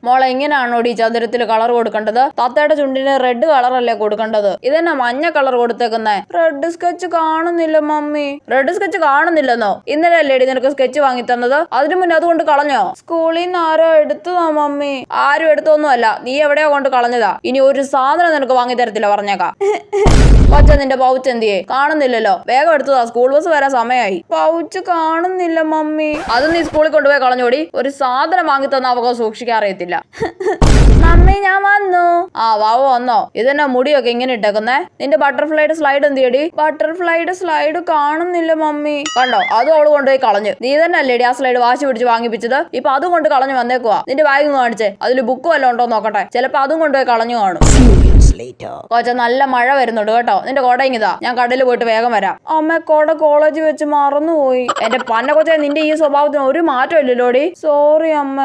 മോളെ ഇങ്ങനെയാണോടി ചതുരത്തിൽ കളർ കൊടുക്കേണ്ടത്? തത്തയുടെ ചുണ്ടിന് റെഡ് കളറല്ലേ കൊടുക്കേണ്ടത്? ഇതെന്നാ മഞ്ഞ കളർ കൊടുത്തേക്കുന്നേ? റെഡ് സ്കെച്ച് കാണുന്നില്ല മമ്മി. റെഡ് സ്കെച്ച് കാണുന്നില്ലെന്നോ? ഇന്നലെ അല്ലേടി നിനക്ക് സ്കെച്ച് വാങ്ങി തന്നത്? അതിനു മുന്നേ അതുകൊണ്ട് കളഞ്ഞോ? സ്കൂളിൽ നിന്ന് ആരോ എടുത്തതാ മമ്മി. ആരും എടുത്തൊന്നും അല്ല, നീ എവിടെയോ കൊണ്ട് കളഞ്ഞതാ. ഇനി ഒരു സാധനം നിനക്ക് വാങ്ങി തരത്തില്ല പറഞ്ഞേക്കാം. കൊച്ച നിന്റെ പൗച്ച് എന്തിയെ? കാണുന്നില്ലല്ലോ. വേഗം എടുത്തതാ, സ്കൂൾ ബസ് വരാൻ സമയമായി. പൗച്ച് കാണുന്നില്ല മമ്മി. അത് നീ സ്കൂളിൽ കൊണ്ടുപോയി കളഞ്ഞോടി. ഒരു സാധനം വാങ്ങി തന്ന അവക്ക് സൂക്ഷിക്കാൻ അറിയത്തില്ല. മമ്മി ഞാൻ വന്നു. ആ വാവ വന്നോ? ഇതെന്നാ മുടിയൊക്കെ ഇങ്ങനെ ഇട്ടേക്കുന്നേ? നിന്റെ ബട്ടർഫ്ലൈയുടെ സ്ലൈഡ് എന്തിയടി? ബട്ടർഫ്ലൈയുടെ സ്ലൈഡ് കാണുന്നില്ല മമ്മി. കണ്ടോ, അതും അവള് കൊണ്ടുപോയി കളഞ്ഞു. നീ തന്നെ അല്ലേടി ആ സ്ലൈഡ് വാശി പിടിച്ച് വാങ്ങിപ്പിച്ചത്? ഇപ്പൊ അതും കൊണ്ട് കളഞ്ഞു വന്നേക്കുവാ. നിന്റെ ബാഗ് കാണിച്ചേ, അതിൽ ബുക്ക് വല്ലതും ഉണ്ടോ നോക്കട്ടെ. ചിലപ്പോ അതും കൊണ്ടുപോയി കളഞ്ഞു കാണും. കൊച്ച നല്ല മഴ വരുന്നുണ്ട് കേട്ടോ. നിന്റെ കൊട ഇങ്ങിതാ, ഞാൻ കടയിൽ പോയിട്ട് വേഗം വരാം. അമ്മ കൊട കോളേജിൽ വെച്ച് മറന്നുപോയി. എന്റെ പന്ന കൊച്ച, നിന്റെ ഈ സ്വഭാവത്തിന് ഒരു മാറ്റം ഇല്ലല്ലോടി. സോറി അമ്മ.